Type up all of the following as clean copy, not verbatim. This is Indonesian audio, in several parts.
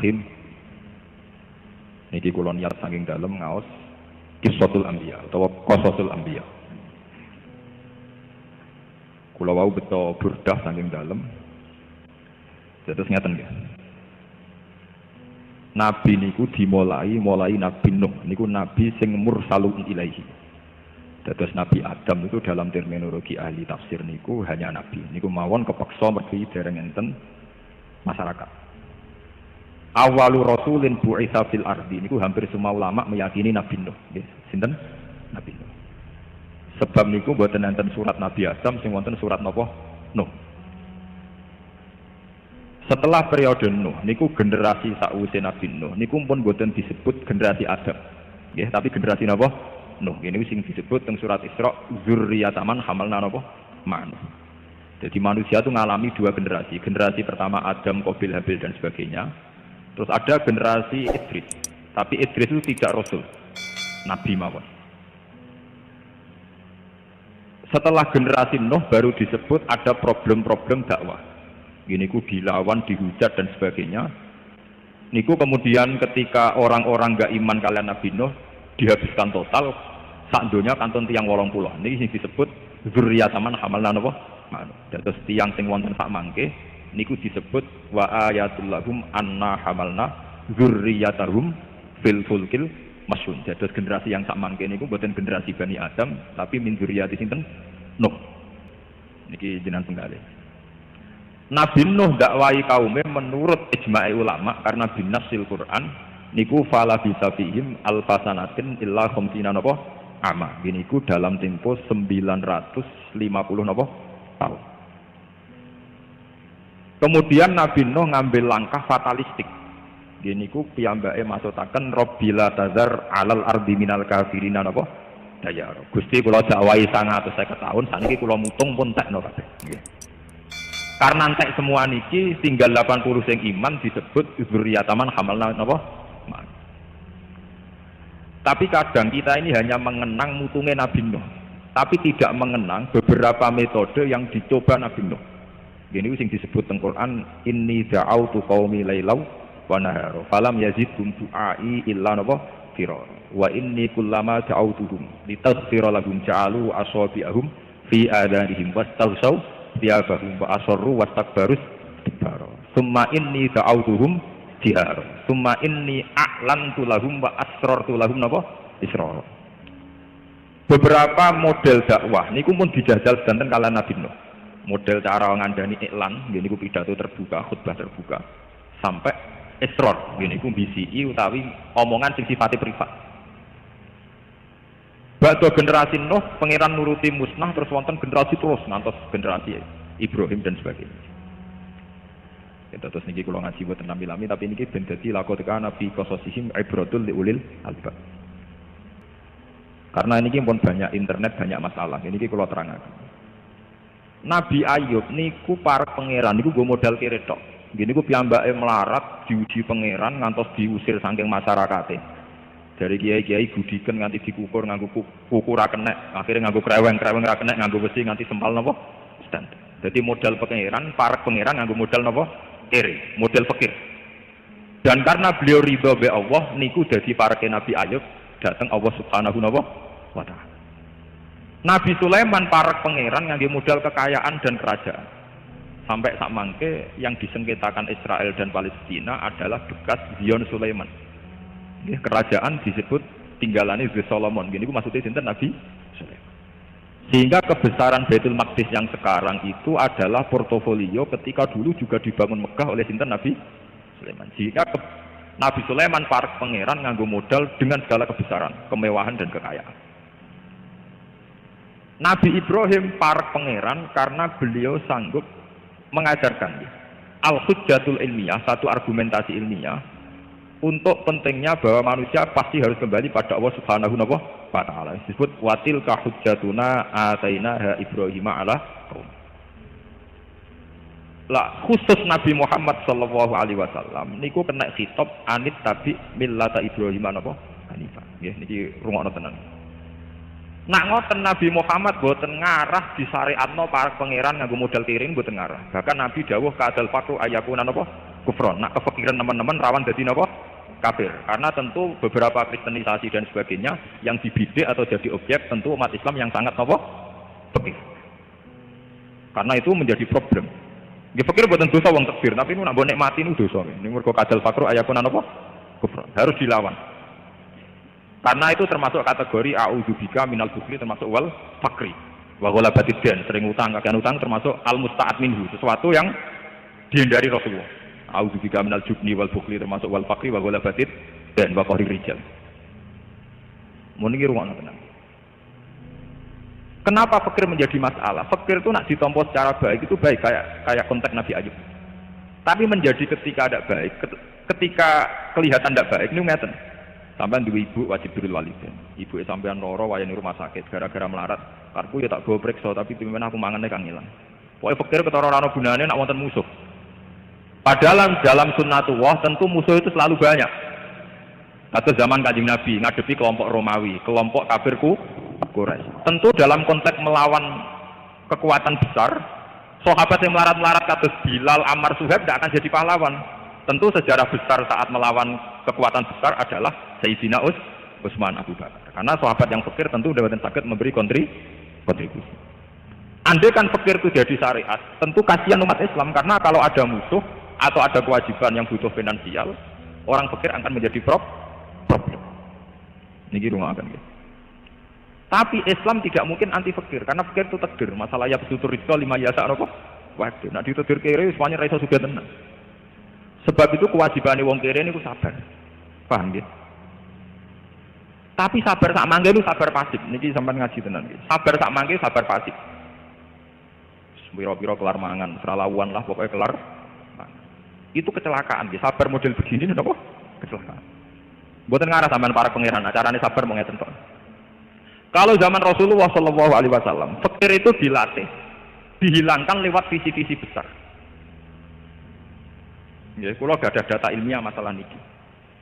Bismillahirrahmanirrahim. Niki kula niat saking dalem ngaos Qissatul Anbiya utawa Qasasul Anbiya. Kula wau beto burdah saking dalem. Terus ngeten nggih. Nabi niku dimulai Nabi Nuh niku nabi sing mursalun ilaihi. Dados Nabi Adam itu dalam terminologi ahli tafsir niku hanya nabi. Niku mawon kepeksa mergi dereng enten masyarakat. Awalu rasulin bu'itsa fil ardi niku hampir semua ulama meyakini Nabi Nuh. Nggih, sinten? Nabi Nuh. Sebab niku mboten enten surat Nabi Adam sing wonten surat napa? Nuh. Setelah periode Nuh niku generasi sakwise Nabi Nuh niku pun mboten disebut generasi Adam. Nggih, tapi generasi napa? Nuh. Ini sing disebut teng surat Isra dzurriyyataman hamalna napa? Ma'nuh. Jadi manusia itu mengalami dua generasi. Generasi pertama Adam, Qabil, Habil dan sebagainya. Terus ada generasi Idris. Tapi Idris itu tidak rasul. Nabi mawon. Setelah generasi Nuh baru disebut ada problem-problem dakwah. Gini ku dilawan, dihujat dan sebagainya. Niku kemudian ketika orang-orang gak iman kalian Nabi Nuh dihabiskan total, sak donya kantun tiang 80. Niki sing disebut dzurriyyataman hamalna napa? Dados tiang sing wonten sak mangke niku disebut wa ayatul lahum anna hamalna dzurriyyatahum fil fulkil masyhun. Dados generasi yang sak mangke niku boten generasi Bani Adam tapi min dzurriyyati sinten? Nuh. Niki jenengan penggalih. Nabi Nuh dakwahi kaume menurut ijma'i ulama karena binasil Quran niku fala bisa fihim alfasanatin illa khamsina napa ama niku dalam tempo 950 napa tahun. Kemudian Nabi Nuh ngambil langkah fatalistik. Niku piyambake maksudaken Rabbila tazar alal ardi minal kafirina napa dayar. Gusti kula dakwahi 150 tahun saniki kula mutung pun tekno kabeh. Nggih. Karena entek semua niki tinggal 80 sing iman disebut dzurriyyataman hamalna napa? Tapi kadang kita ini hanya mengenang mutungnya Nabi Nuh, tapi tidak mengenang beberapa metode yang dicoba Nabi Nuh. Ini sing disebut teng Quran inni da'autu qaumi lailaw wa nahara falam yazidhum du'ai illa napa firara wa inni kullama da'autuhum litaghfira lahum ja'alu asabi'ahum fi adanihim wastaghsaw tiabahum wa asarru wastakbarus dibara summa inni da'autuhum jihar summa inni a'lantu lahum wa asrartu lahum napa israr. Beberapa model dakwah niku pun dijajal sedanten kalian Nabi Nuh. Model cara ngandani iklan nggih niku pidato terbuka, khutbah terbuka sampai israr nggih niku BCI utawi omongan sing sifatnya privat. Bakdo generasi Nuh, pangeran nuruti musnah terus wonten generasi terus ngantos generasi Ibrahim dan sebagainya. Kita terus niki kula ngaji boten lami-lami tapi niki ben dadi laqad kana fi qasasihim ibratul liulil albab. Karena niki pun banyak internet banyak masalah. Niki kula terangaken. Nabi Ayub niku para pangeran niku go modal kere tok. Nggih niku piyambake melarat diuji pangeran ngantos diusir saking masyarakate. Dari kiai-kiai gudiken nganti dikukur nganggo kuku ra kenek, akhirnya nganggo kreweng ra kenek, nganggo besi nganti sempal napa? Stand. Jadi modal pangeran, para pangeran nganggo modal napa? Kere, model fakir. Dan karena beliau ridho be Allah niku dadi para Nabi Ayub datang Allah Subhanahu wa taala. Nabi Sulaiman para pangeran nganggo modal kekayaan dan kerajaan. Sampai sak mangke yang disengketakan Israel dan Palestina adalah bekas Zion Sulaiman. Kerajaan disebut tinggalannya Solomon. Gini maksudnya sinten Nabi Sulaiman. Sehingga kebesaran Baitul Maqdis yang sekarang itu adalah portofolio ketika dulu juga dibangun Mekah oleh sinten Nabi Sulaiman. Sehingga Nabi Sulaiman para pangeran nganggo modal dengan segala kebesaran, kemewahan dan kekayaan. Nabi Ibrahim para pangeran karena beliau sanggup mengajarkan al-hujjatul ilmiah, satu argumentasi ilmiah untuk pentingnya bahwa manusia pasti harus kembali pada Allah Subhanahu wa taala. Disebut watil ka hujjatuna atainaha Ibrahim ala qaum. Lah khusus Nabi Muhammad sallallahu alaihi wasallam niku kena khitab anit tabi millata Ibrahim napa hanifah. Nggih niki rungokno tenan. Nak ngoten Nabi Muhammad boten ngarah disyariatno para pangeran nganggo modal tiring boten ngarah. Bahkan Nabi dawuh kadal faqru ayakuna napa kufron. Nak kefikiran teman-teman rawan jadi napa? Kafir. Karena tentu beberapa kristenisasi dan sebagainya yang dibidik atau jadi objek tentu umat Islam yang sangat napa? Fikir. Karena itu menjadi problem. Nggih fikir boten dosa wong takbir, tapi nek mbok nikmati niku dosa. Ning mergo kadal fakru ayakun napa? Kufron. Harus dilawan. Karena itu termasuk kategori a'udzubika minal bukhli, termasuk wal fakri. Wa ghalabatid dan sering utang, kakean utang termasuk al musta'ad minhu, sesuatu yang dihindari Rasulullah. A'udzubika minal jubni wal bukhli, termasuk wal fakri wa ghalabatid dan wa qahri rijal. Mun iki ruang tenan. Kenapa fakir menjadi masalah? Fakir itu nak ditompo secara baik itu baik kayak konteks Nabi Ayub. Tapi menjadi ketika tidak baik, ketika kelihatan tidak baik ini ngeten. Sampeyan duwe ibu wajib birrul walidain. Ibuke sampeyan loro wayane rumah sakit gara-gara melarat. Karepku ya tak go priksa tapi pimen aku mangane kang ilang. Pokoke fakir ketara ora ana gunane nek wonten musuh. Padahal dalam sunnatullah tentu musuh itu selalu banyak. Atau zaman Kanjeng Nabi ngadepi kelompok Romawi, kelompok kafirku Quraisy. Tentu dalam konteks melawan kekuatan besar, sahabat yang melarat-melarat kados Bilal, Ammar, Suhaib tidak akan jadi pahlawan. Tentu sejarah besar saat melawan kekuatan besar adalah Sayyidina Utsman Abu Bakar. Karena sahabat yang fakir tentu dapat sakit memberi kontribusi. Andai kan fakir itu jadi syariat, tentu kasihan umat Islam karena kalau ada musuh atau ada kewajiban yang butuh finansial, orang fakir akan menjadi problem. Niki rumah akan gitu. Tapi Islam tidak mungkin anti fakir karena fakir itu takdir. Masalah ya besutur rizqa lima yasa apa? Waduh, nak ditutur kiri semuanya ra iso sugih tenan. Sebab itu kewajiban wong kere niku sabar. Paham nggih? Tapi sabar sak mangke itu sabar pasif. Niki sampean ngaji tenan nggih. Sabar sak mangke sabar pasif. Piro-piro kelar mangan, seralawan lah pokoknya kelar. Itu kecelakaan nggih. Sabar model begini napa? Kecelakaan. Mboten ngarah sampean para pangeran, acarane sabar mau ngeten tok. Kalau zaman Rasulullah sallallahu alaihi wasallam, fakir itu dilatih, dihilangkan lewat visi-visi besar. Ya, kalau gak ada data ilmiah masalah niki.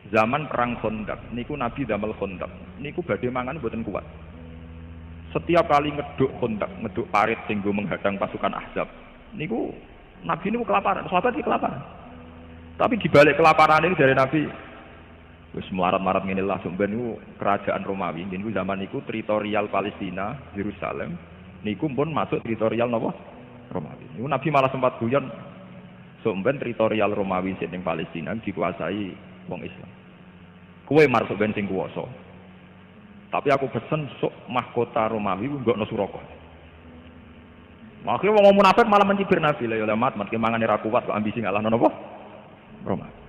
Zaman perang Khandaq, niku Nabi damel Khandaq. Niku badhe mangan mboten kuat. Setiap kali ngeduk Khandaq, ngeduk parit sing nggo menghadang pasukan Ahzab, niku Nabi niku kelaparan, sahabat iki kelaparan. Tapi dibalik kelaparan ini dari Nabi wis melarat-marat ngene lah sampeyan niku kerajaan Romawi. Niku zaman niku teritorial Palestina, Yerusalem. Niku pun masuk teritorial napa? Romawi. Niku Nabi malah sempat guyon sampeyan teritorial Romawi sing ning Palestina dikuasai wong Islam. Kowe marang ben sing kuwasa. Tapi aku pesen sok mahkota Romawi nggokno Suraka. Makanya wong munafik malah mencibir Nabi lah ya mat mangane ra kuat kok ambisi ngalahno napa? Romawi.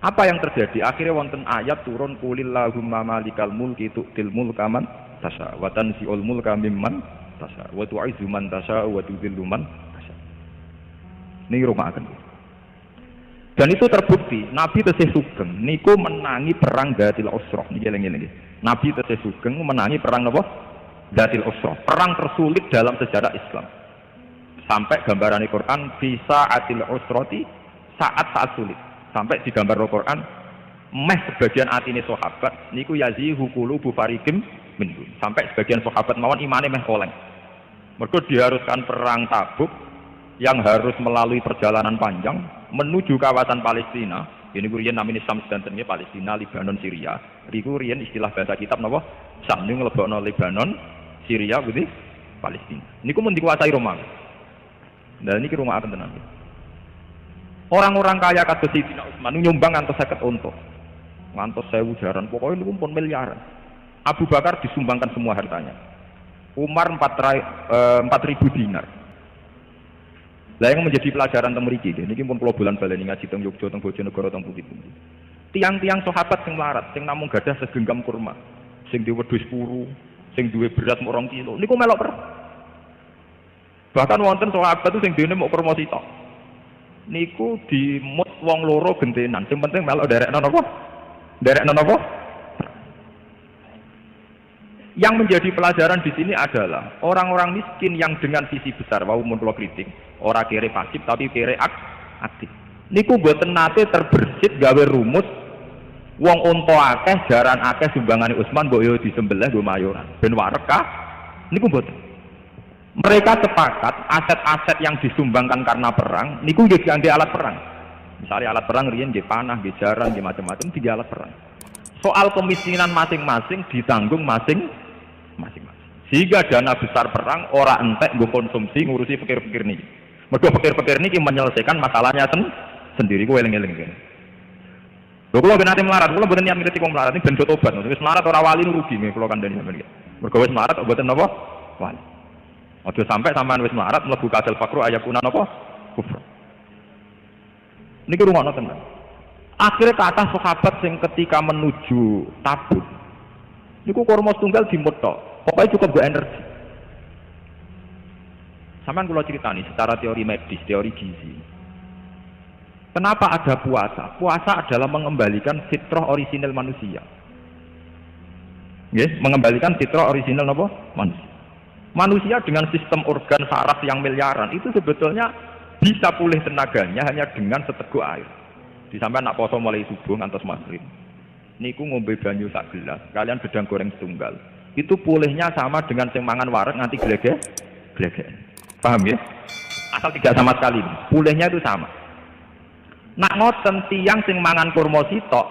Apa yang terjadi? Akhirnya wonten ayat turun qulillahumma malikal mulki tu'til mulka man tasha wa tanzi'ul mulka mimman tasha wa tu'izzu man tasha wa tudhillu man tasha. Niki rumaken. Dan itu terbukti Nabi tesih sugeng niku menangi perang Dzatil Usrah. Niki eling-eling. Nabi tesih sugeng menangi perang napa? Dzatil Usrah. Perang tersulit dalam sejarah Islam. Sampai gambaran Al-Qur'an bisa atil usrati saat sulit. Sampai digambar Al-Qur'an meh sebagian atine sahabat niku yazihu qulubu fariqim minhum. Sampai sebagian sahabat mawon imane meh koleng. Mergo diharuskan perang Tabuk yang harus melalui perjalanan panjang menuju kawasan Palestina. Ini riyen namine Syam sedantennya Palestina, Lebanon, Syria. Riku riyen istilah bahasa kitab napa? Syam niku nglebokno Lebanon, Syria putih Palestina. Niku mun dikuasai Romawi. Nah niki rumah akan tenan. Orang-orang kaya kados Sayyidina Utsman nyumbang ngantos 50 unta. Ngantos 1000 jaran, pokoknya niku pun miliaran. Abu Bakar disumbangkan semua hartanya. Umar 4.000 dinar. Lah yang menjadi pelajaran teng mriki niki pun kula bulan baleni ngaji teng Yogya teng Bojonegoro teng Pundi-pundi. Tiang-tiang sahabat sing melarat sing namung gadah segenggam kurma, sing duwe wedhus puru, sing duwe beras mok 2 kilo niku melok perang. Bahkan wonten sahabat itu sing dene mok kurma sitok. Niku dimut wong loro gentenan, sing penting melok derekno napa? Derekno napa? Yang menjadi pelajaran di sini adalah orang-orang miskin yang dengan visi besar, wau mun kula kritik, ora kere pasif tapi kere aktif. Niku mboten nate terbersit gawe rumus wong unta akeh jaran akeh sumbangane Utsman mbok yo disembelih nggo mayoran. Ben warek kah? Niku mboten. Mereka sepakat aset-aset yang disumbangkan karena perang niku nggih diangge alat perang. Misalnya alat perang riyen nggih panah, nggih jaran, nggih macam-macam tiga alat perang. Soal kemiskinan masing-masing ditanggung masing-masing. Sehingga dana besar perang ora entek nggo konsumsi ngurusi pikir-pikir niki. Mergo pikir-pikir niki menyelesaikan masalahnya sendiri ku eling-eling kene. Lho kula ben ate melarat, kula mboten niat ngritik wong melarat, ini ben do tobat. Wis melarat ora wali rugi nggih kula kandhani sampeyan iki. Mergo wis melarat kok mboten napa? Wali. Aja sampai sampean wis melarat mlebu kasal fakru ayakuna napa? Kufur. Niki rungokno tenan. Akhirnya kata sahabat yang ketika menuju Tabuk niku kurma tunggal dimut tok. Pokoknya cukup go energi. Sampeyan kula critani secara teori medis, teori gizi. Kenapa ada puasa? Puasa adalah mengembalikan fitrah orisinal manusia. Nggih, mengembalikan fitrah orisinal napa? Manusia. Manusia dengan sistem organ saraf yang miliaran itu sebetulnya bisa pulih tenaganya hanya dengan seteguk air. Di sampean nak poso mulai subuh ngantos maghrib. Niku ngombe banyu sak gelas, kalian gedang goreng setunggal. Itu pulihnya sama dengan sing mangan wareg nganti glegek. Paham ya? Asal tidak sama sekali. Pulihnya itu sama. Nak ngoten tiyang sing mangan kurma sitok,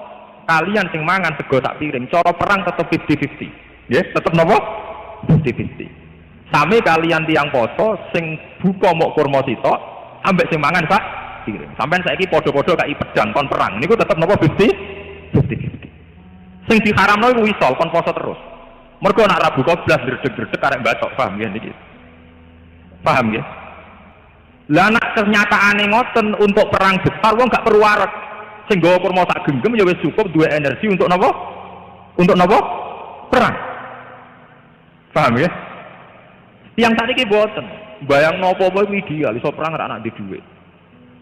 kalian sing mangan sego sak piring, cara perang tetep 50-50. Nggih, tetep napa? 50-50. Sami kalian tiyang poso sing buka mok kurma sitok, ambek sing mangan sak piring. Sampeyan saiki padha-padha kaki pedang kon perang. Niku tetep napa 50-50. Sing diharamno iku wisol kon poso terus. Mergo nak Rabu koblas dredeg-dredeg arek batok, paham ya niki? Paham ya? Lah nek kenyataane ngoten untuk perang besar wong gak perlu wareg. Sing nggawa kurma sak genggam ya wis cukup duwe energi untuk napa? Untuk napa? Perang. Paham ya? Yang tadi ki boten. Bayang napa-apa iku ideal, iso perang ra anak di dhuwit.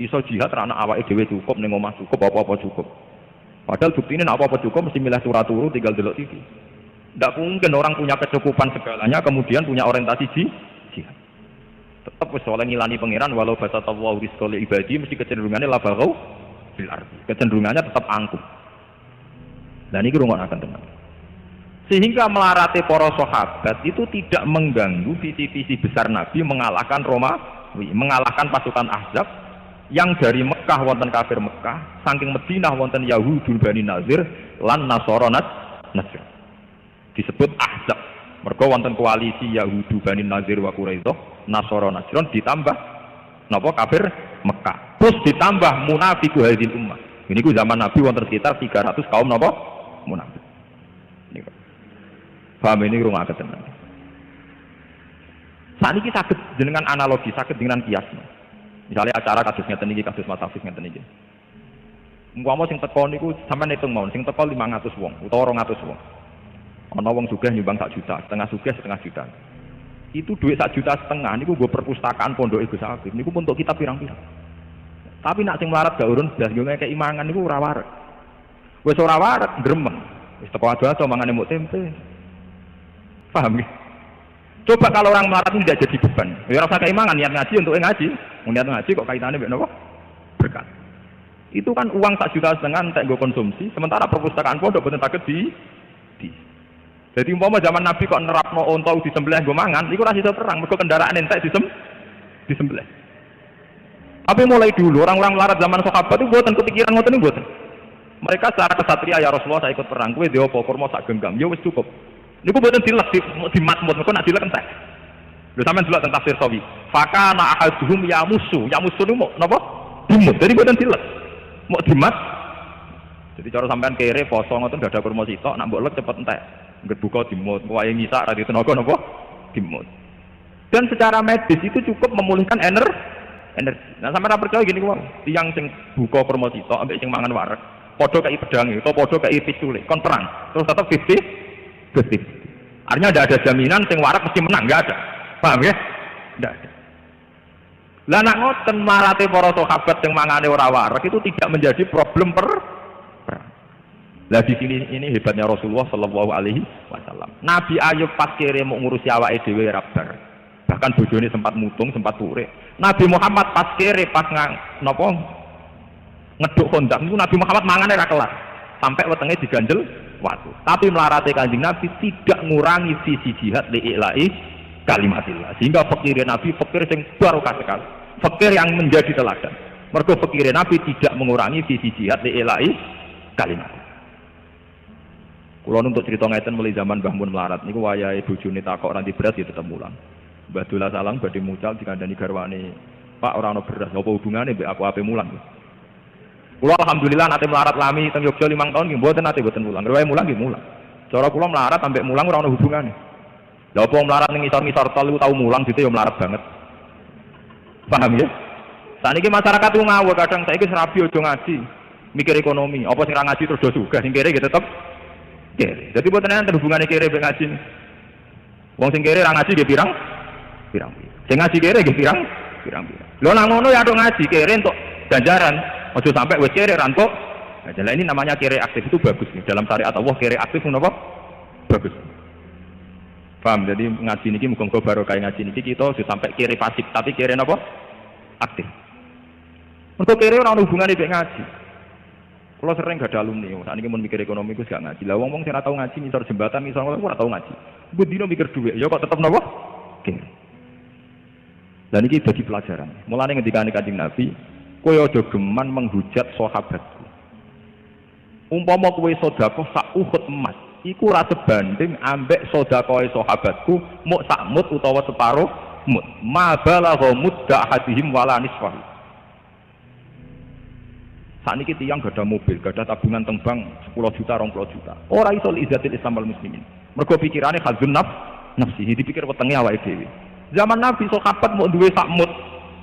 Iso jihad ra anak awake dhewe cukup ning omah cukup apa-apa cukup. Padahal buktine nek apa-apa cukup mesti milih turah turu tinggal delok TV. Tidak mungkin orang punya kecukupan segalanya kemudian punya orientasi jihad. Tetap soalnya ngilani pangeran walau basatallahu rizqa li ibadi mesti kecenderungannya la bagau fil ardi. Kecenderungannya tetap angkuh. Dan ini rungokaken tenan. Sehingga melarati para sahabat itu tidak mengganggu visi-visi besar Nabi mengalahkan Romawi, mengalahkan pasukan Ahzab yang dari Mekah wonten kafir Mekah, saking Madinah wonten Yahudul Bani Nazir lan Nasara Nasr. Disebut Ahzab. Mergo wonten koalisi Yahudu Bani Nazir wa Quraisyah, Nasara Najran ditambah napa kafir Mekah. Terus ditambah munafiqu hadil ummah. Ini ku zaman Nabi wonten sekitar 300 kaum napa munafik. Niku. Paham ini rumah ketenan. Saniki saged jenengan analogi, saged dengan kias. Misalnya acara kasus ngeten iki, kasus matafis ngeten iki. Umpama sing teko niku sampean hitung mawon, sing teko 500 wong utawa 200 wong. Ana wong sugih nyumbang 1 juta, setengah sugih setengah juta. Itu duit 1,5 juta niku nggo perpustakaan pondok Gus Habib. Niku untuk kitab pirang-pirang. Tapi nak sing melarat gak urun blas yo ngekeki mangan niku ora wareg. Wis ora wareg gremeng. Wis teko ado-ado mangane muk tempe. Paham ya? Coba kalau orang melarat ini tidak jadi beban. Ya rasa keimangan niat ngaji untuk ngaji. Niat ngaji kok kaitannya mbek napa? Berkat. Itu kan uang 1,5 juta entek nggo konsumsi, sementara perpustakaan pondok boten saged di. Jadi umpama zaman Nabi kok nerapno unta disembelih nggo mangan, iku ora iso perang, mergo kendaraan entek disembelih. Tapi mulai dulu orang-orang melarat zaman sahabat itu boten kepikiran ngoten niku boten. Mereka secara kesatria ya Rasulullah saya ikut perang, kowe dhewe apa kurma sak genggam, ya wis cukup. Niku boten dilek di matmut, mergo nak dilek entek. Lho sampean delok teng tafsir Sawi. Fakana ahaduhum ya musuh niku napa? Dimut. Jadi boten dilek. Mau dimat. Jadi cara sampean kere poso ngoten gak ada kurma sitok, nak mbok lek cepet entek. Nggih buka dimut, wae ngisak ra ditenaga napa? Dimut. Dan secara medis itu cukup memulihkan energi. Nah sampean ora percaya gini kok, tiyang sing buka kurma sitok ambek sing mangan wareg, padha kaya pedang itu, padha kaya pisule, kon perang. Terus tetap 50. Artinya tidak ada jaminan sing warak mesti menang, nggak ada. Paham ya? Tidak ada. Lah nak ngoten marate para sahabat sing mangane ora warak itu tidak menjadi problem perang. Lah di sini ini hebatnya Rasulullah sallallahu alaihi wasallam. Nabi Ayub pas kere mau ngurusi awake dhewe ora bar. Bahkan bojone sempat mutung, sempat turik. Nabi Muhammad pas kere pas napa ngeduk kondak niku Nabi Muhammad mangane ora kelar. Sampai wetenge diganjel waktu. Tapi melarate Kanjeng Nabi tidak ngurangi visi jihad li'ila'i kalimatillah. Sehingga fakir Nabi fakir yang barokah sekali. Fakir yang menjadi teladan. Mergo fakir Nabi tidak mengurangi visi jihad li ilahi kalimatillah. Kula untuk cerita ngeten mulai zaman Mbah Mun melarat niku wayahe bojone takok ora beras ya tetep mulang. Mbah Dula Salang badhe mucal dikandani garwane, "Pak ora ana beras, apa hubungane mbek aku ape mulang?" Kula alhamdulillah nate melarat lami teng Yogya 5 tahun nggih mboten nate mboten mulang. Rewae mulang nggih mulang. Cara kula melarat ambek mulang ora ana hubungane. Lha apa melarat ning ngisor-ngisor tol iku tau mulang dite ya melarat banget. Paham ya? Saniki masyarakat ku ngawur kadang saiki serabi aja ngaji, mikir ekonomi. Apa sing ra ngaji terus do sugih, sing kere nggih tetep kere. Jadi buat enten hubungannya kere be ngaji. Wong sing kere ra ngaji nggih pirang? Pirang. Sing ngaji kere nggih pirang? Pirang. Lho nang ngono ya tok ngaji kere entuk ganjaran. Aja sampai wis kere rantuk. Nah, ini namanya kere aktif itu bagus nih. Dalam syariat Allah kere aktif menapa? Bagus. Paham? Jadi ngaji niki muga-muga barokah ngaji niki kita sudah sampai kere pasif tapi kere napa? Aktif. Untuk kere ora ono hubungane mek ngaji. Kalau sering gak ada alumni, saat ini mau mikir ekonomi, gue gak ngaji. Lah wong sing ora tau ngaji, misal jembatan, misal ora tau ngaji. Gue dino mikir duit, ya kok tetep napa? Oke. Dan ini bagi pelajaran. Mulane ketika Kanjeng Nabi, kowe aja geman menghujat sahabatku. Umpama kowe sedekah sak Uhud emas, iku ora sebanding ambek sedekahe sahabatku muk sak mut utawa separo mut. Ma balagha mudda ahadihim wala nisfahu. Saat ini tiyang gak ada mobil, gak ada tabungan tembang 10 juta, 20 juta. Orang iso lizatil Islam wal muslimin. Mergo pikirannya khazun nafsi, dipikir wetenge awake dhewe. Zaman Nabi sahabat mau duwe sakmut,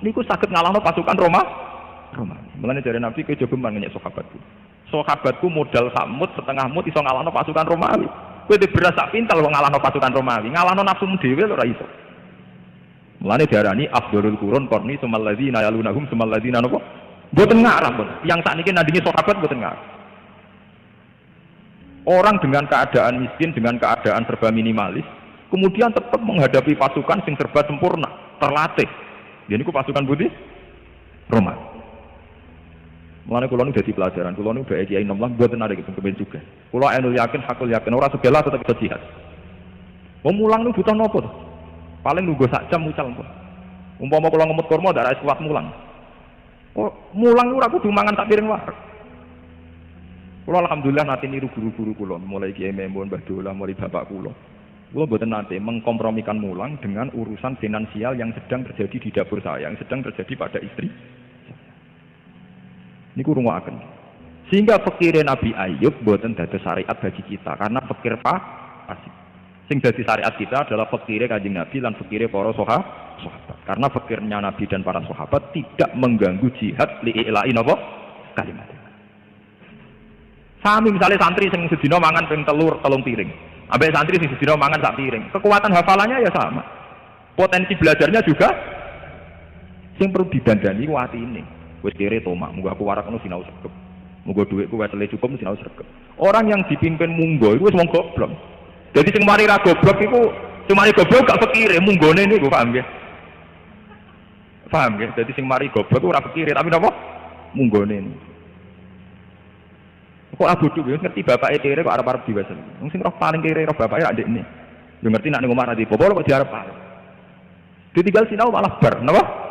niku saged ngalahno pasukan Roma. Mulane dari Nabi ke jogeman ngenyek sahabatku. Sahabatku modal sakmut setengah mut iso ngalahno pasukan Romawi. Kowe dhe beras sak pintal wong ngalahno pasukan Romawi, ngalahno nafsumu dhewe lho ora iso. Mulane diarani afdhalul qurun qarni sumal ladzina yalunahum sumal ladzina napa? Boten ngarah, yang saat ini nandingi sahabat boten ngarah. Orang dengan keadaan miskin, dengan keadaan serba minimalis, kemudian tetap menghadapi pasukan sing serba sempurna, terlatih. Jadi ku pasukan putih Roma. Mulane kula nu dadi pelajaran, kula nu bae kiai nom lah boten ada kepen juga. Kula anu yakin, hakul yakin ora segala tetep bisa jihad. Wong mulang nu butuh nopo to? Paling nunggu sak jam mucal. Umpama kula ngemut kurma ndak ra kuat mulang. Oh, mulang ora kudu mangan tak piring wareg. Kula alhamdulillah nate niru guru-guru kula, mulai Kiai Memun, Mbah Dola, mulai bapak kula. Kula mboten nate mengkompromikan mulang dengan urusan finansial yang sedang terjadi di dapur saya, yang sedang terjadi pada istri. Niku rungokaken. Sehingga fikire Nabi Ayub mboten dados syariat bagi kita karena fikir pasif. Sing dadi syariat kita adalah fikire Kanjeng Nabi lan fikire para sahabat. Karena fikirnya Nabi dan para sahabat tidak mengganggu jihad li'ila'i napa kalimat. Sami misalnya santri sing sedina mangan ping telur telung piring. Ambek santri sing sedina mangan sak piring. Kekuatan hafalannya ya sama. Potensi belajarnya juga sing perlu didandani ku atine. Wis kere tomak, muga aku warak ngono sinau sregep. Muga dhuwitku wetele cukup sinau sregep. Orang yang dipimpin munggo iku wis wong goblok. Jadi sing mari ra goblok iku cuma goblok gak fikire munggone niku paham ya? Paham ya? Jadi sing mari goblok ora fikire tapi napa? Munggone niku. Kok abodo wis ngerti bapake kere kok arep-arep diwasen. Wong sing roh paling kere roh bapake ra ndekne. Yo ngerti nek ning omah ra dipopo kok diarep-arep. Ditinggal sinau malah bar, napa?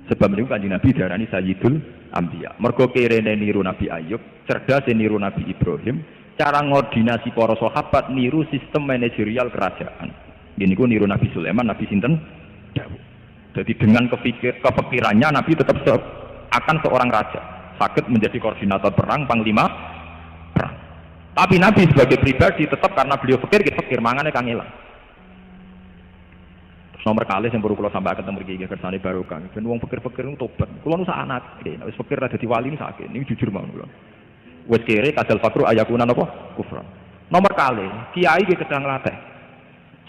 Sebab niku Kanjeng Nabi diarani Sayyidul Anbiya. Mergo kerene niru Nabi Ayub, cerdas niru Nabi Ibrahim, cara ngordinasi para sahabat niru sistem manajerial kerajaan. Ini ku niru Nabi Sulaiman, Nabi sinten? Daud. Jadi dengan kepikirannya Nabi tetap akan seorang raja, sakit menjadi koordinator perang, panglima perang. Tapi Nabi sebagai pribadi tetap karena beliau fikir mangane kang ilang. Nomor kali yang baru kalau sampai ketemu kiai kersane barokah. Ben wong pikir-pikir itu tobat. Kulo nu sak anak, nek wis pikir ra dadi wali sakit. Ini jujur mawon kulo. Wis kere kadal fakru ayakuna napa? Kufran. Nomor kali kiai iki kedang latih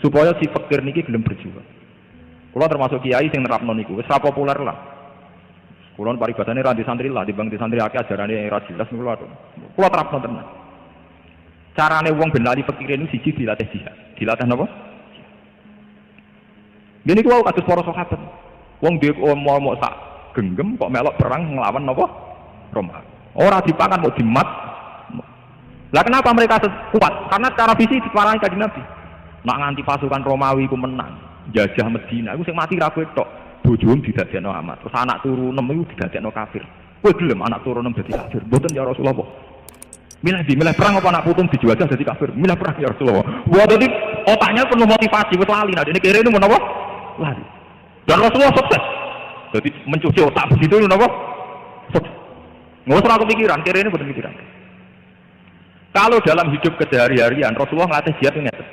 supaya si fikir niki gelem berjuang. Kulo termasuk kiai sing nerapno niku wis ra populer lah. Kulo paribadane ra di santri lah, dibang di santri akeh ajarane ra jelas niku lho. Kulo terapno tenan. Carane wong ben lali fikire niku siji dilatih jihad. Dilatih napa? Gini ku kados para sahabat. Wong dhewe mau sak genggam kok melok perang nglawan napa? Roma. Ora dipangan kok dimat. Lah kenapa mereka kuat? Karena secara visi diparani Kanjeng Nabi. Nak nganti pasukan Romawi ku menang, jajah Medina, iku sing mati ra kowe tok. Bojomu didadekno amat. Terus anak turu 6 iku didadekno kafir. Kowe gelem anak turu 6 dadi kafir? Mboten ya Rasulullah. Milih perang apa anak putung dijajah dadi kafir? Milih perang ya Rasulullah. Wah dadi otaknya penuh motivasi, wis lali. Nah dene kere ini menapa? Lari. Dan Rasulullah sukses. Jadi mencuci otak begitu menapa? Sukses. Nggak usah kepikiran, kere ini betul pikiran. Kalau dalam hidup kesehari-harian Rasulullah ngelatih jihad itu ngeten.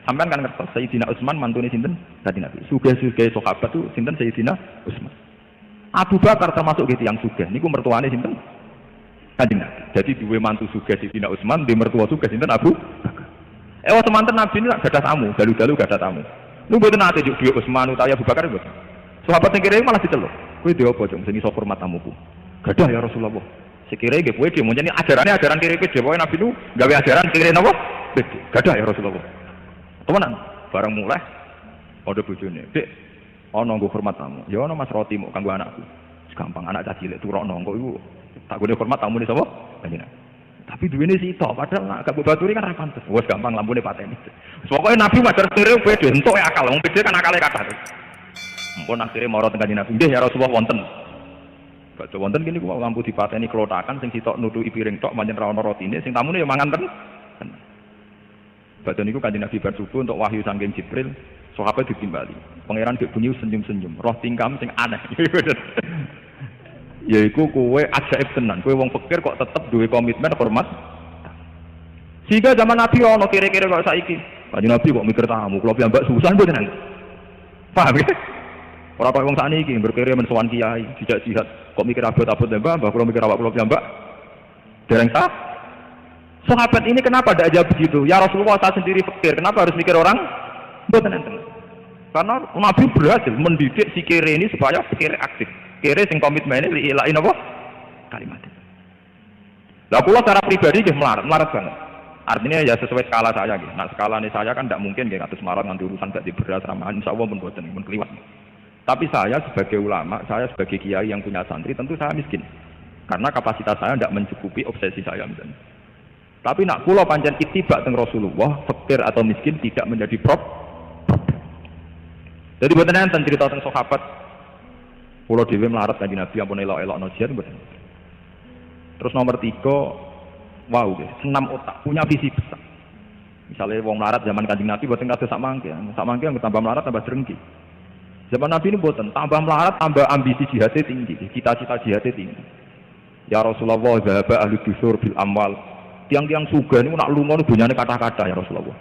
Sampean kan ngertos Sayyidina Utsman mantune sinten? Kanjeng Nabi. Sugih-sugih sahabat itu sinten Sayyidina Utsman. Abu Bakar termasuk gitu yang sugih. Niku mertuane sinten? Kanjeng Nabi. Jadi duwe mantu sugih Sayyidina Utsman, di mertua sugih sinten Abu Bakar. Semanten Nabi ini gadah tamu, dalu-dalu gadah tamu. Niku mboten nate juk duwe Utsman utawa Abu Bakar mboten. Sahabat sing kire malah diceluk. Kowe dhewe apa, Jong? Sing iso hormat tamuku. Gadah ya Rasulullah. Sekire nggih kowe dhewe menjane ajaran kire kowe dhewe Nabi nu gawe ajaran kire napa? Gadah ya Rasulullah. Temenan, bareng mulai ada bojone. Dik, ana nggo hormat tamu. Ya ana Mas Roti muk kanggo anakku. Gampang anak cah cilik turokno kok iku. Tak gone hormat tamune sapa? Kanjeng. Tapi duwene sitok padahal nak gak baturi kan ra pantes. Wes gampang lampune pateni. Pokoke Nabi wajar kire kowe dhewe entuk akal. Wong gede kan akale kathah. Mumpun akhire mara teng Kanjeng Nabi. Nggih ya Rasulullah wonten. Badhe wonten kene ku lampu dipateni klotakan sing sitok nutuki piring tok manjen ra ana rotine sing tamune ya mangan ten. Badhe niku Kanjeng Nabi bar subuh untuk wahyu saking Jibril, sahabat ditimbali. Pangeran gek bunyi senyum-senyum, roh tingkam sing aneh. Yaiku kowe ajaib tenan, kowe wong fakir kok tetep duwe komitmen hormat. Sehingga zaman Nabi ana kira-kira kok saiki. Kanjeng Nabi kok mikir tamu, kula piyambak susah mboten. Paham ya? Ora kok wong sakniki berkira men sowan kiai, dijak jihad, kok mikir abot-abot mbah, kula mikir awak kula piyambak. Dereng sah. Sahabat ini kenapa tidak aja begitu? Ya Rasulullah saya sendiri fakir, kenapa harus mikir orang? Mboten enten. Karena Nabi berhasil mendidik si kere ini supaya kere aktif. Kere sing komitmennya liilain apa? Kalimat. Lah kula secara pribadi nggih melarat banget. Artinya ya sesuai skala saya nggih. Nah, skala ini saya kan tidak mungkin nggih atus melarat nganti urusan gak diberas ramahan insyaallah pun mboten pun kliwat. Tapi saya sebagai ulama, saya sebagai kiai yang punya santri tentu saya miskin. Karena kapasitas saya tidak mencukupi obsesi saya misalnya. Tapi nak kula pancen ittiba teng Rasulullah, fakir atau miskin tidak menjadi problem. Jadi mboten enten cerita teng sahabat. Kula dhewe melarat kanjeng Nabi ampun elok-elokno jihad mboten. Terus nomor 3, wow nggih, senam otak, punya visi besar. Misalnya wong melarat zaman kanjeng Nabi mboten kados sak mangke yang tambah melarat tambah drengki. Zaman Nabi ini mboten, tambah melarat tambah ambisi jihadnya tinggi, cita-cita jihadnya tinggi. Ya Rasulullah, zahaba ahli dusur bil amwal. Tiang-tiang suga ini nak lunga dunyane kata-kata ya Rasulullah.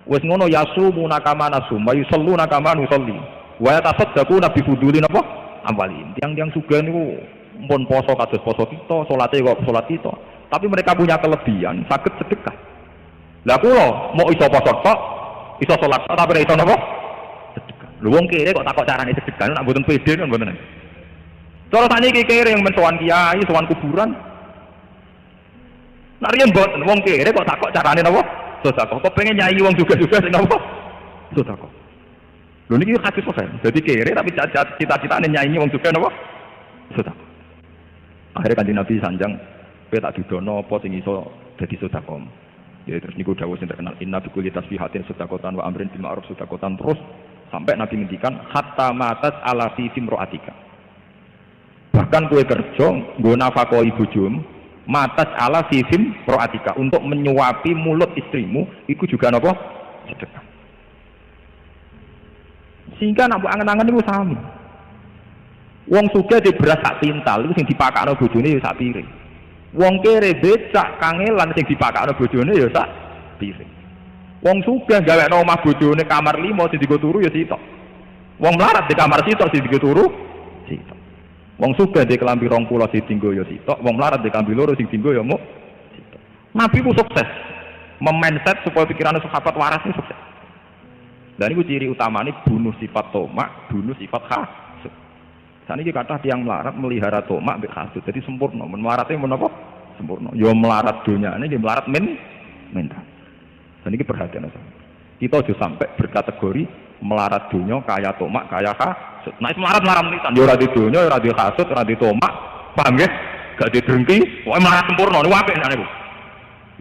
Wes ngono yasumu nakama nasum, wa yusallu nakama nusalli. Wa yatasaddaqu nabi fudulin apa? Amwalin. Tiang-tiang suga niku pun poso kados poso kita, salate kok salat kita. Tapi mereka punya kelebihan, saged sedekah. Lah kula mau iso poso tok, iso salat tok tapi iso napa? Sedekah. Lho wong kere kok takok carane sedekah nak mboten pede kan mboten. Cara sakniki kere yang mensowan kiai, sowan kuburan. Narian mboten wong kere kok takok carane napa? Sedekah. Kok pengen nyai wong juga-juga sing napa? Sedekah. Lho niki hadis kok. Dadi kere tapi cita-citane nyai wong juga napa? Sedekah. Akhirnya Kanjeng Nabi sanjang kowe tak didono apa sing iso dadi sedekah. Ya terus niku dawuh sing terkenal inna bi kulli tasbihatin sedekatan wa amrin bil ma'ruf sedekatan terus sampai Nabi ngendikan hatta matas ala fi simroatika. Bahkan kowe kerja nggo nafakoi bojomu matas ala fisim proatika untuk menyuapi mulut istrimu itu juga napa sedekah. Sehingga nak angen-angen itu sami. Wong sugih di beras sak pintal itu sing dipakakno bojone ya sak piring. Wong kere becak kangelan sing dipakakno bojone ya sak piring. Wong sugih gawekno omah bojone kamar 5 sing digo turu ya sitok. Wong melarat di kamar sitok sing digo turu sitok. Wong sugih di kelambi 20 sing dinggo ya sitok, wong melarat di kelambi 2 sing dinggo ya muk sitok. Nabi ku sukses memindset supaya pikiran sahabat waras ini sukses. Dan itu ciri utamanya bunuh sifat tomak, bunuh sifat hasud. Saniki kathah tiyang melarat melihara tomak mbek hasud. Jadi sempurna, melaratnya menapa? Sempurna. Ya melarat donyane, ya melarat mental. Dan ini perhatian saya. Kita aja sampai berkategori melarat dunia kaya tomak kaya hasud. Nah melarat nisan ya ora di dunia ora di hasud ora di tomak, paham nggih? Gak di drengki, pokoke melarat sempurna niku apik niku.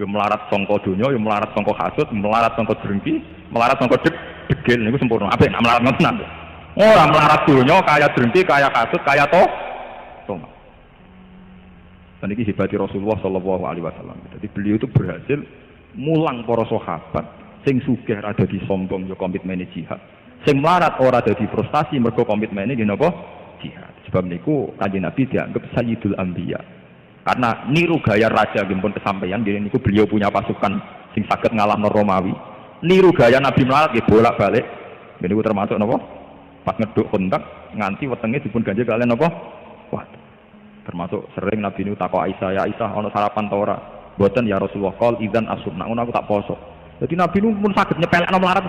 Yo melarat sangka donya, yo melarat sangka hasud, melarat sangka drengki, melarat sangka degil niku sempurna. Apik nek melarat ngoten. Ora melarat donya kaya drengki, kaya hasud, kaya toma. Dan ini hebati Rasulullah Shallallahu Alaihi Wasallam. Jadi beliau itu berhasil mulang para sahabat. Sing sugih rada disombong yo komitmen jihad. Sing melarat ora dadi frustasi mergo komitmene nggih napa jihad. Sebab niku Kanjeng Nabi dianggap Sayyidul Anbiya. Karena niru gaya raja nggih pun kesampaian nggih niku beliau punya pasukan sing saged ngalahno Romawi. Niru gaya Nabi melarat nggih bolak-balik. Nggih niku termasuk napa? Pas ngeduk kontak nganti wetenge dipun ganjel kalian napa? Wah. Termasuk sering Nabi niku takok Aisyah, "Ya Aisyah, ana sarapan ta ora?" "Mboten ya Rasulullah, qol idzan asum." Nak ngono aku tak poso. Jadi Nabi niku pun saged nyepelekno melarat.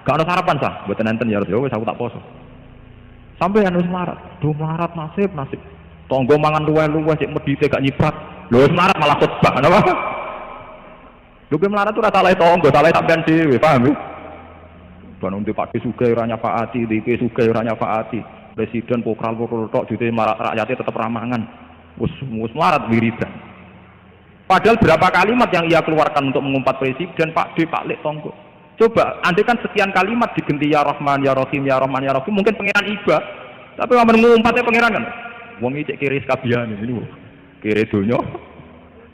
Gak ana sarapan sah, mboten enten ya Rasulullah, wis aku tak poso. Sampai anu melarat, duh melarat nasib. Tonggo mangan luweh-luweh sik medhite gak nyiprat. Lho wis melarat malah khotbah, napa? Lho ge melarat ora salah tonggo, salah sampean dhewe, paham ya? Bangun di Pak Sugih ora nyafaati, di Sugih ora nyafaati. Presiden pokral-pokral tok dite rakyatnya tetep ramangan. Wis melarat wiridan. Padahal berapa kalimat yang ia keluarkan untuk mengumpat presiden, Pak D, Pak Lek tonggo. Coba, andai kan sekian kalimat digenti ya Rahman, ya Rahim, ya Rahman, ya Rahim, mungkin pangeran iba. Tapi kalau mengumpatnya pangeran kan, wong iki kiri sekabian ini, kiri dunia,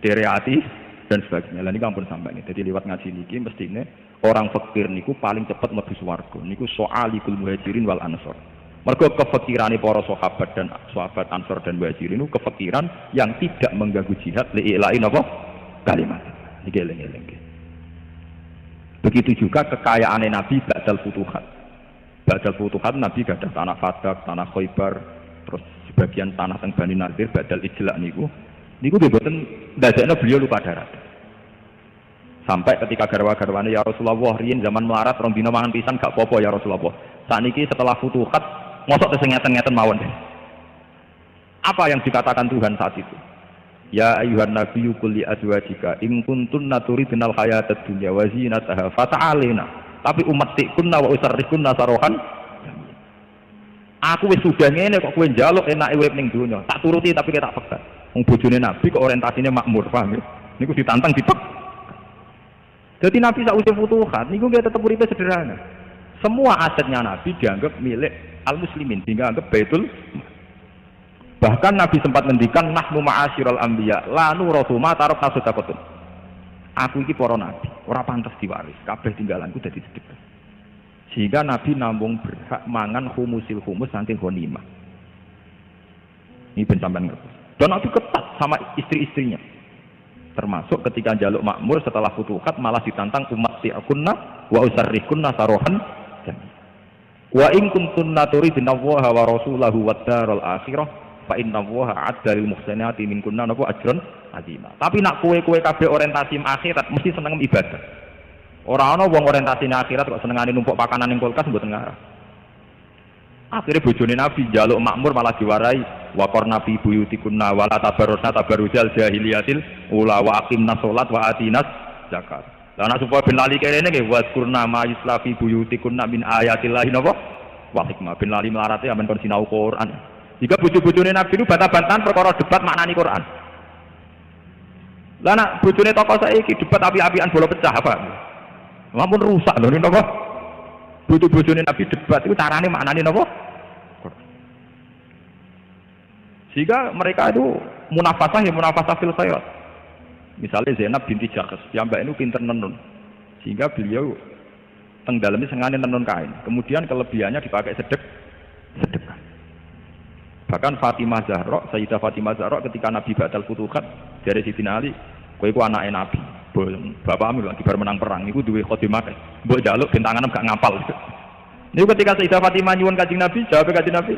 kiri hati dan sebagainya. Lah ini kampun sampai nih. Jadi lewat ngaji niki mestinya orang fakir niku paling cepat mlebu swarga. Niku soalikul muhajirin wal ansor. Mergo kefikirane para sahabat dan sahabat ansor dan muhajirin niku kefikiran yang tidak mengganggu jihad li'ilai napa kalimat. Niki eling-eling. Begitu juga kekayaan Nabi ba'dal futuhat. Ba'dal futuhat Nabi gadah tanah Fadak, tanah Khaybar, terus sebagian tanah teng Bani Nadir ba'dal ijla niku mboten ndadekno beliau lupa darat. Sampai ketika garwa-garwane ya Rasulullah riyen zaman melarat rong dina mangan pisan gak apa-apa ya Rasulullah. Sakniki setelah futuhat mosok ngeten-ngeten mawon. Apa yang dikatakan Tuhan saat itu? Ya ayuhan nabiyyu qul li azwajika in kuntunna turidnal hayatad dunya wa zinataha fata'alina. Tapi ummatikunna wa usarrikunna sarohan. Aku wis sudah ngene kok kowe njaluk enake urip ning donya. Tak turuti tapi tak pegat. Wong bojone Nabi kok orientasine makmur, paham ya? Niku ditantang dipek. Jadi Nabi sak usia futuhat niku nggih tetep uripe sederhana. Semua asetnya Nabi dianggap milik al-muslimin, dianggap baitul. Bahkan Nabi sempat ngendikan nahnu ma'asyiral anbiya la nurathu ma tarakna sadaqatun. Aku iki para nabi, ora pantes diwaris, kabeh tinggalanku dadi sedekah. Sehingga Nabi namung berhak mangan humusil humus saking ghanimah. Ini ben sampean ngerti. Dan Nabi ketat sama istri-istrinya. Termasuk ketika njaluk makmur setelah futuhat malah ditantang umat ti'akunna wa usarrikunna sarohan. Wa in kuntunna turidna Allaha wa rasulahu wad daral akhirah fa inna Allaha adda lil muhsinati minkunna napa ajrun azima. Tapi nak kowe-kowe kabeh orientasi akhirat mesti seneng ibadah. Ora ana wong orientasine akhirat kok senengane numpuk pakanan ning kulkas mboten ngarah. Akhire bojone Nabi njaluk makmur malah diwarai wa qarna fi buyutikunna wa la tabarrusna tabarrujal jahiliyatil ula wa aqimnas shalat wa atinas zakat. Lah nek supaya ben lali kene nggih waskurna ma yusla fi buyutikunna min ayatillahi napa wa hikmah ben lali melarate amen kon sinau Quran. Jika bojo-bojone Nabi itu bantah-bantahan perkara debat maknani Quran. Lah nak bojone tokoh saiki debat api-apian bola pecah apa? Lampun rusak lho napa? Bojo-bojone Nabi debat itu carane maknani napa? Sehingga mereka itu munafasah ya munafasah fil khairat. Misalnya Zainab binti Jahsh, piyambak itu pinter nenun. Sehingga beliau teng daleme sengane nenun kain. Kemudian kelebihannya dipakai sedekah. Bahkan Fatimah Zahra, Sayyidah Fatimah Zahra ketika Nabi batal futuhat dari Sidina Ali, kowe iku anake Nabi. Bapakmu lagi bar menang perang iku duwe khotimah. Mbok njaluk bentangan gak ngapal. Niku ketika Sayyidah Fatimah nyuwun Kanjeng Nabi, jawab Kanjeng Nabi,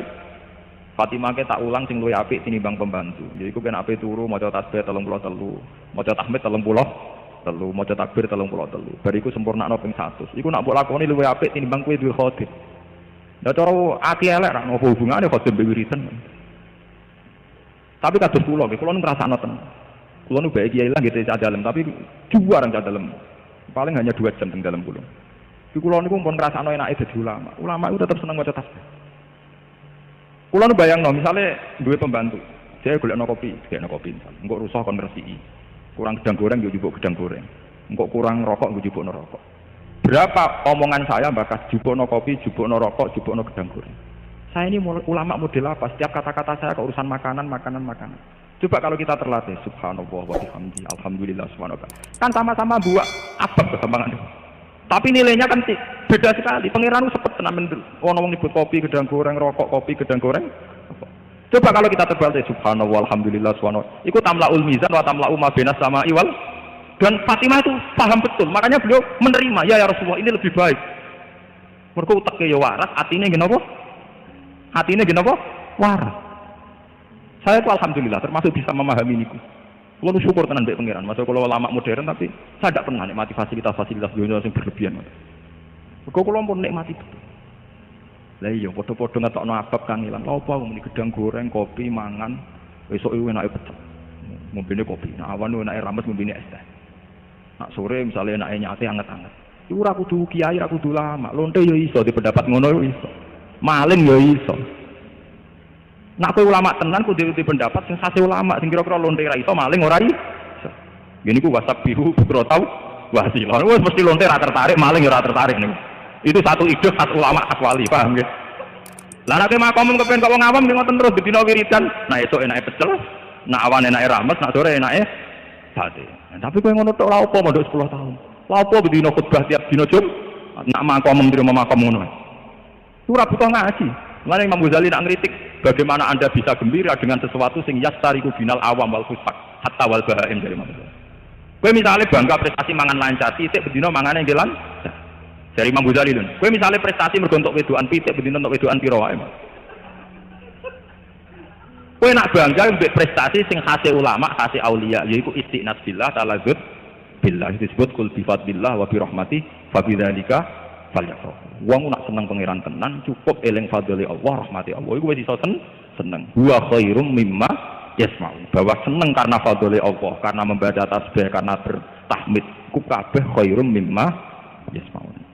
Fatimah ke tak ulang sing luwih apik tinimbang pembantu. Yaiku ben apik turu maca tasbih 33, maca tahmid 33, maca takbir 33. Bariku sempurnakno ping 100. Iku nak mbok lakoni luwih apik tinimbang kowe duwe khotim. Lah cara ati elek ra ono hubungane khotim mbek wiridan. Tapi kados kula nggih, kula nu ngrasakno tenan. Kula nu bae kiai lah nggih cah dalem, tapi juwarang cah dalem. Paling hanya 2 jam teng dalem kula. Iki kula niku pun ngrasakno enake dadi ulama. Ulama itu tetap seneng maca tasbih. Kula nu bayangno misale duwe pembantu, saya golekno kopi misal. Engko rusak kon ngresiki. Kurang gedang goreng yo jupuk gedang goreng. Engko kurang rokok yo jupukno rokok. Berapa omongan saya bakas jupukno kopi, jupukno rokok, jupukno gedang goreng. Saya ini ulama model apa? Setiap kata-kata saya ke urusan makanan. Coba kalau kita terlatih, subhanallah wa bihamdi, alhamdulillah subhanallah. Kan sama-sama buat apa kegampangan itu. Tapi nilainya kan beda sekali. Pangeran itu sepet tenan mendel. Wong nyebut kopi, gedang goreng, rokok, kopi, gedang goreng. Coba kalau kita terlatih, subhanallah, alhamdulillah subhanallah. Ikut tamlaul mizan wa tamlau ma bainas sama'i wal. Dan Fatimah itu paham betul, makanya beliau menerima, ya Rasulullah ini lebih baik. Mereka utaknya ya waras, hatinya gini apa? Hatinya gini apa? Waras. Saya itu alhamdulillah termasuk bisa memahami ini. Kalau syukur tenan baik pangeran, masuk kalau lama modern tapi saya tidak pernah nikmati fasilitas dunia yang berlebihan. Mereka kalau pun nikmati betul. Lah iya, podo-podo ngetokno abab kang ilang. Lha apa muni gedang goreng, kopi, mangan, esuk iku enake pecel. Ngombene kopi, nah awan enake rames ngombene es teh. Nak sore misalnya enake nyate anget-anget. Iku ora kudu kiai, ora kudu lama. Lonte ya iso di pendapat ngono iso. Maling ya iso. Nak kowe ulama tenan kudu di pendapat sing khase ulama sing kira-kira lonte ra iso, maling ora iso. Ngene iku wasab biru bukro tau wasilah. Wes mesti lonte ra tertarik, maling ya ora tertarik niku. Itu satu ide khas ulama khas wali, paham nggih? Lah nek makom kepen kok wong awam ngoten terus dina wiridan. Nah esuk enake pecel, nak awan enake rames, nak sore enake sate. Tapi kowe ngono tok lha opo mondok 10 tahun. Lha opo dina khutbah tiap dina Jumat, nak makom ndirimo makom ngono. Itu ora butuh ngaji. Mulane Imam Ghazali nak ngritik bagaimana Anda bisa gembira dengan sesuatu sing yastariku binal awam wal fusaq hatta wal bahaim dari Imam Ghazali. Kowe misale bangga prestasi mangan lancar, titik bedina mangane nggih lancar. Dari Imam Ghazali lho. Kowe misale prestasi mergo entuk wedokan pitik bedina entuk wedokan pira wae. Kowe nak bangga mbek prestasi sing khase ulama, khase aulia, yaiku istiqnas billah, talazzud billah. Disebut kul bi fadlillah wa bi rahmati fa bidzalika falyafrah. Wong nak seneng pangeran tenan cukup eling fadhole Allah, rahmati Allah. Iku wis iso seneng. Wa khairum mimma yasma'u. Bahwa seneng karena fadhole Allah, karena membaca tasbih, karena bertahmid, ku kabeh khairum mimma yasma'u.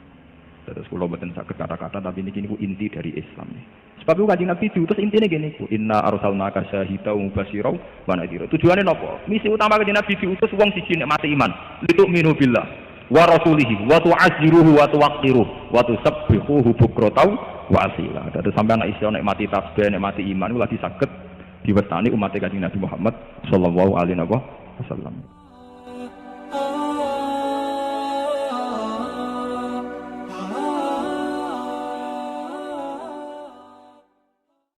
Terus kalau mboten saged kata-kata tapi niki niku inti dari Islam nih. Sebab itu Kanjeng Nabi terus intine ngene iku, inna arsalnaka syahidan wa basyira wa nadhira. Tujuane napa? Misi utama Kanjeng Nabi diutus wong siji nek mati iman, litu'minu billah wa rasulihi wa tu'azziruhu wa tuwaqqiruhu wa tusabbihuhu bukratan wa asila. Terus sampeyan nek iso nek mati tasbih, nek mati iman iku lagi saged diwestani umat Kanjeng Nabi Muhammad sallallahu alaihi wasallam.